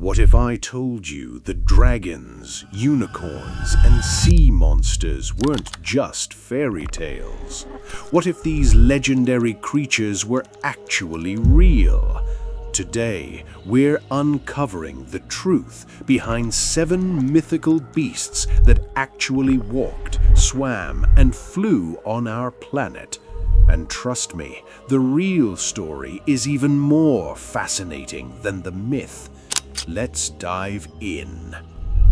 What if I told you that dragons, unicorns, and sea monsters weren't just fairy tales? What if these legendary creatures were actually real? Today, we're uncovering the truth behind 7 mythical beasts that actually walked, swam, and flew on our planet. And trust me, the real story is even more fascinating than the myth. Let's dive in.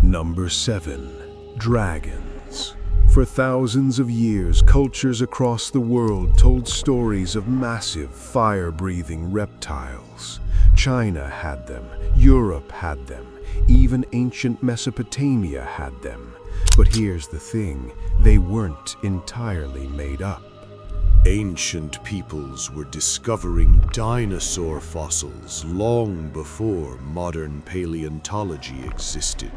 Number 7. Dragons. For thousands of years, cultures across the world told stories of massive, fire-breathing reptiles. China had them, Europe had them, even ancient Mesopotamia had them. But here's the thing, they weren't entirely made up. Ancient peoples were discovering dinosaur fossils long before modern paleontology existed.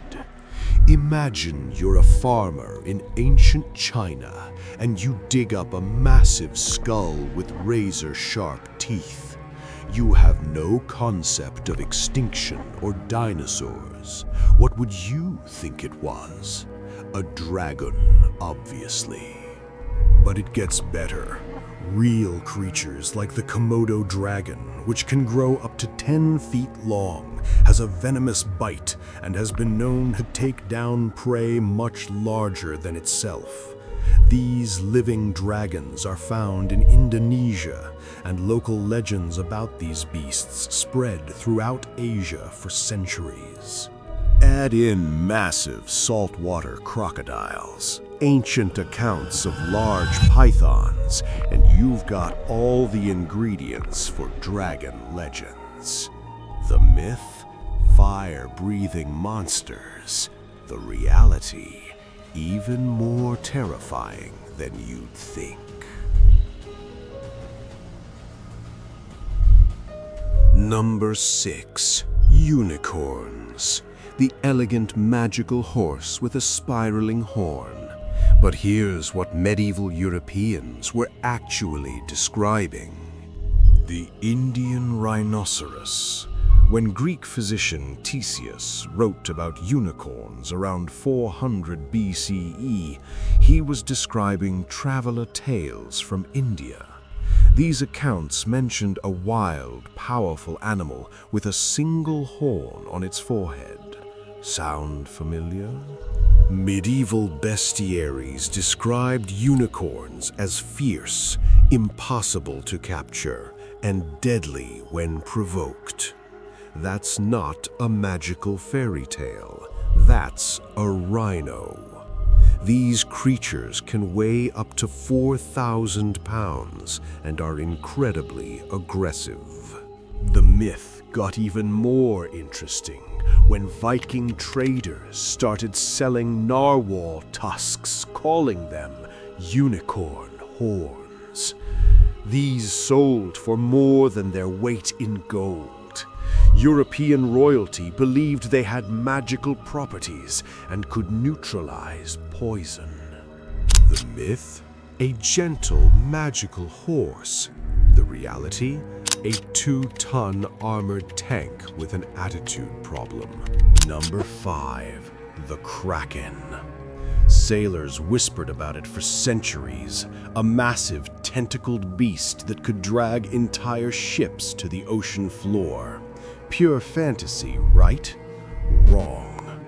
Imagine you're a farmer in ancient China and you dig up a massive skull with razor-sharp teeth. You have no concept of extinction or dinosaurs. What would you think it was? A dragon, obviously. But it gets better. Real creatures like the Komodo dragon, which can grow up to 10 feet long, has a venomous bite and has been known to take down prey much larger than itself. These living dragons are found in Indonesia, and local legends about these beasts spread throughout Asia for centuries. Add in massive saltwater crocodiles, ancient accounts of large pythons, and you've got all the ingredients for dragon legends. The myth, fire-breathing monsters. The reality, even more terrifying than you'd think. Number 6. Unicorns. The elegant magical horse with a spiraling horn. But here's what medieval Europeans were actually describing. The Indian rhinoceros. When Greek physician Ctesias wrote about unicorns around 400 BCE, he was describing traveler tales from India. These accounts mentioned a wild, powerful animal with a single horn on its forehead. Sound familiar? Medieval bestiaries described unicorns as fierce, impossible to capture, and deadly when provoked. That's not a magical fairy tale. That's a rhino. These creatures can weigh up to 4,000 pounds and are incredibly aggressive. The myth got even more interesting when Viking traders started selling narwhal tusks, calling them unicorn horns. These sold for more than their weight in gold. European royalty believed they had magical properties and could neutralize poison. The myth? A gentle, magical horse. The reality? A 2-ton armored tank with an attitude problem. Number 5. The kraken. Sailors whispered about it for centuries. A massive, tentacled beast that could drag entire ships to the ocean floor. Pure fantasy, right? Wrong.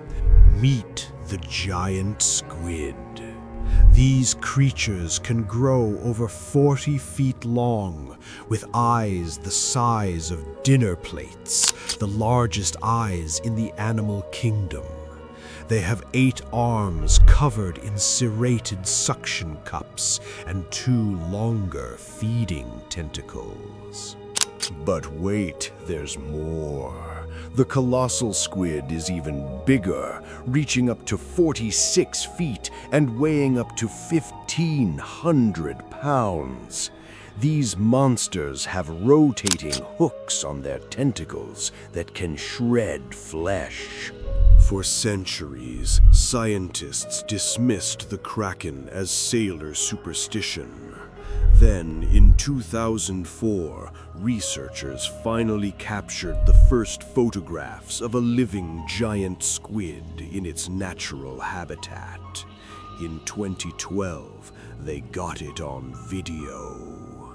Meet the giant squid. These creatures can grow over 40 feet long, with eyes the size of dinner plates, the largest eyes in the animal kingdom. They have 8 arms covered in serrated suction cups and 2 longer feeding tentacles. But wait, there's more. The colossal squid is even bigger, reaching up to 46 feet and weighing up to 1,500 pounds. These monsters have rotating hooks on their tentacles that can shred flesh. For centuries, scientists dismissed the kraken as sailor superstition. Then, in 2004, researchers finally captured the first photographs of a living giant squid in its natural habitat. In 2012, they got it on video.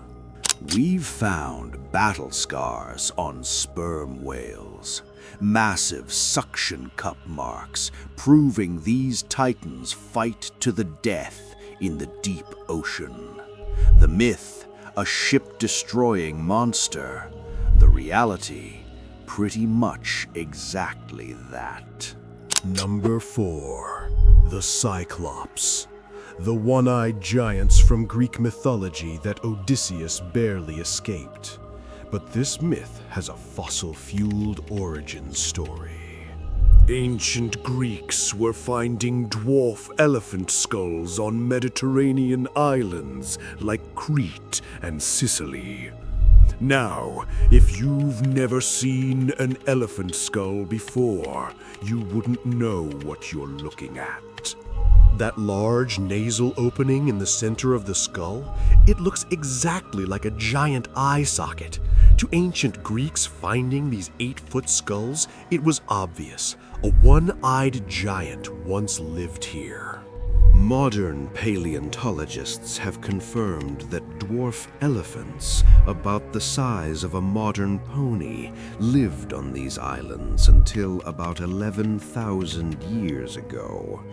We've found battle scars on sperm whales, massive suction cup marks proving these titans fight to the death in the deep ocean. The myth, a ship-destroying monster. The reality, pretty much exactly that. Number 4. The Cyclops. The one-eyed giants from Greek mythology that Odysseus barely escaped. But this myth has a fossil-fueled origin story. Ancient Greeks were finding dwarf elephant skulls on Mediterranean islands like Crete and Sicily. Now, if you've never seen an elephant skull before, you wouldn't know what you're looking at. That large nasal opening in the center of the skull, it looks exactly like a giant eye socket. To ancient Greeks finding these 8-foot skulls, it was obvious. A one-eyed giant once lived here. Modern paleontologists have confirmed that dwarf elephants, about the size of a modern pony, lived on these islands until about 11,000 years ago.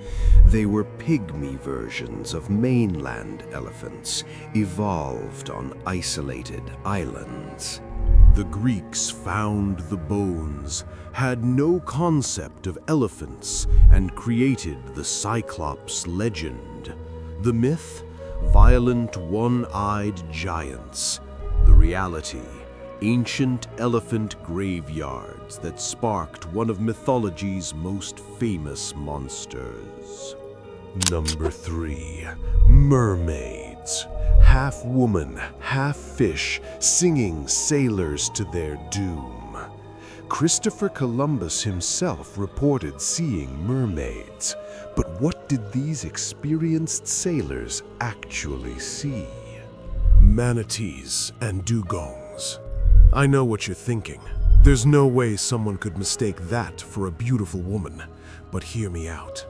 They were pygmy versions of mainland elephants, evolved on isolated islands. The Greeks found the bones, had no concept of elephants, and created the Cyclops legend. The myth? Violent one-eyed giants. The reality? Ancient elephant graveyards that sparked one of mythology's most famous monsters. Number 3. Mermaids. Half woman, half fish, singing sailors to their doom. Christopher Columbus himself reported seeing mermaids, but what did these experienced sailors actually see? Manatees and dugongs. I know what you're thinking. There's no way someone could mistake that for a beautiful woman, but hear me out.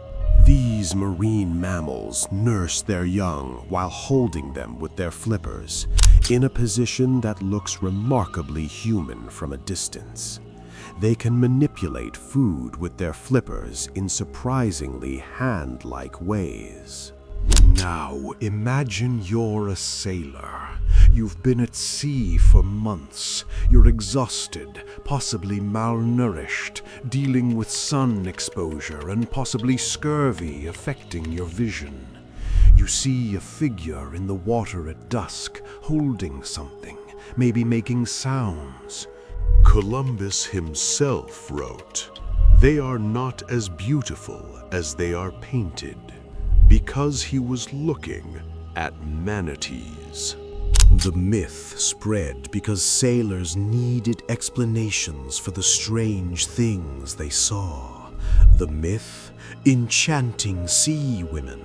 These marine mammals nurse their young while holding them with their flippers, in a position that looks remarkably human from a distance. They can manipulate food with their flippers in surprisingly hand-like ways. Now, imagine you're a sailor. You've been at sea for months. You're exhausted, possibly malnourished, dealing with sun exposure and possibly scurvy affecting your vision. You see a figure in the water at dusk, holding something, maybe making sounds. Columbus himself wrote, "They are not as beautiful as they are painted," because he was looking at manatees. The myth spread because sailors needed explanations for the strange things they saw. The myth? Enchanting sea women.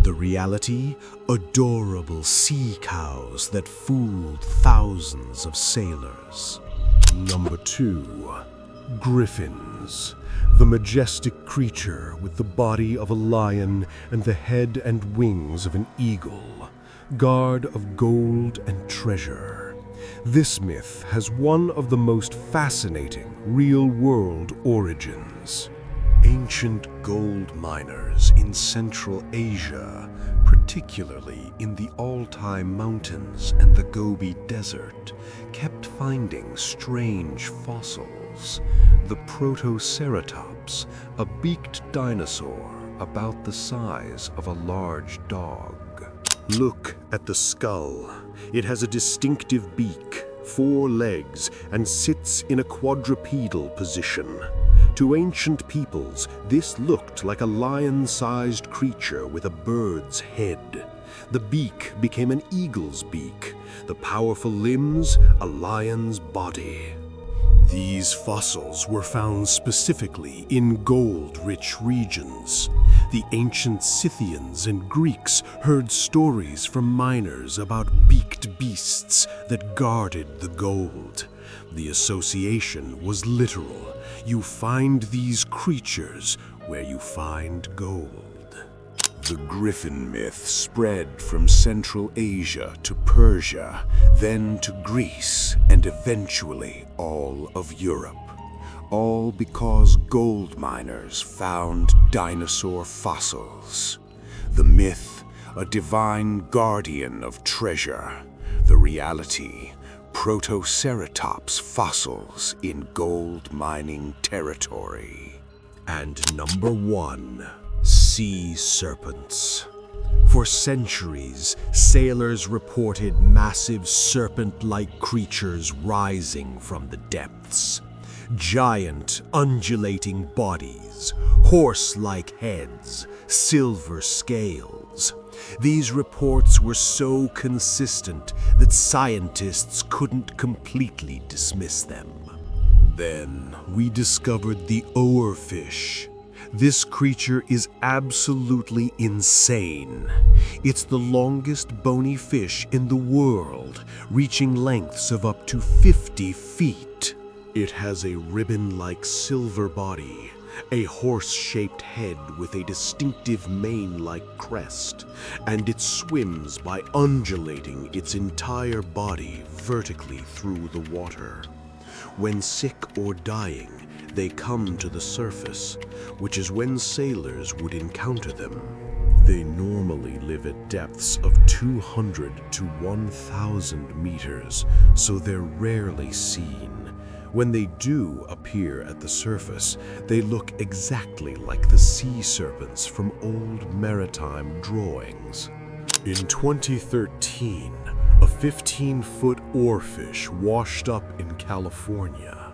The reality? Adorable sea cows that fooled thousands of sailors. Number 2. Griffins. The majestic creature with the body of a lion and the head and wings of an eagle. Guard of gold and treasure. This myth has one of the most fascinating real-world origins. Ancient gold miners in Central Asia, particularly in the Altai Mountains and the Gobi Desert, kept finding strange fossils. The Protoceratops, a beaked dinosaur about the size of a large dog. Look at the skull. It has a distinctive beak, 4 legs, and sits in a quadrupedal position. To ancient peoples, this looked like a lion-sized creature with a bird's head. The beak became an eagle's beak, the powerful limbs a lion's body. These fossils were found specifically in gold-rich regions. The ancient Scythians and Greeks heard stories from miners about beaked beasts that guarded the gold. The association was literal. You find these creatures where you find gold. The griffin myth spread from Central Asia to Persia, then to Greece, and eventually all of Europe. All because gold miners found dinosaur fossils. The myth, a divine guardian of treasure. The reality, Protoceratops fossils in gold mining territory. And number 1. Sea serpents. For centuries, sailors reported massive serpent-like creatures rising from the depths. Giant, undulating bodies, horse-like heads, silver scales. These reports were so consistent that scientists couldn't completely dismiss them. Then we discovered the oarfish. This creature is absolutely insane. It's the longest bony fish in the world, reaching lengths of up to 50 feet. It has a ribbon-like silver body, a horse-shaped head with a distinctive mane-like crest, and it swims by undulating its entire body vertically through the water. When sick or dying, they come to the surface, which is when sailors would encounter them. They normally live at depths of 200 to 1,000 meters, so they're rarely seen. When they do appear at the surface, they look exactly like the sea serpents from old maritime drawings. In 2013, a 15-foot oarfish washed up in California.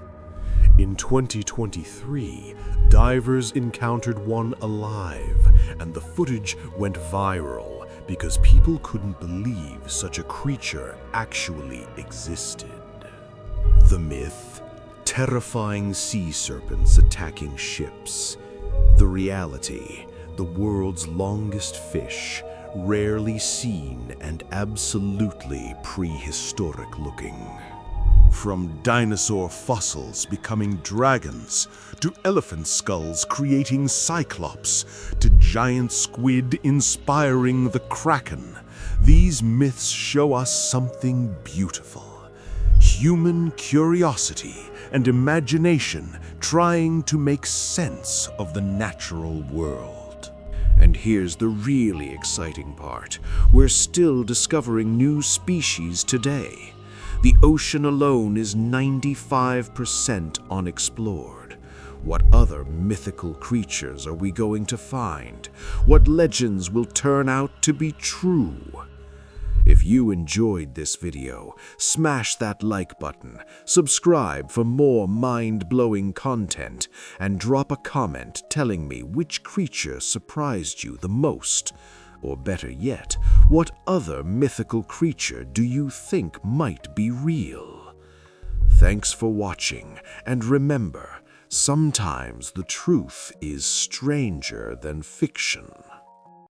In 2023, divers encountered one alive, and the footage went viral because people couldn't believe such a creature actually existed. The myth: terrifying sea serpents attacking ships. The reality: the world's longest fish, rarely seen and absolutely prehistoric looking. From dinosaur fossils becoming dragons, to elephant skulls creating cyclops, to giant squid inspiring the kraken, these myths show us something beautiful. Human curiosity and imagination trying to make sense of the natural world. And here's the really exciting part. We're still discovering new species today. The ocean alone is 95% unexplored. What other mythical creatures are we going to find? What legends will turn out to be true? If you enjoyed this video, smash that like button, subscribe for more mind-blowing content, and drop a comment telling me which creature surprised you the most. Or better yet, what other mythical creature do you think might be real? Thanks for watching, and remember, sometimes the truth is stranger than fiction.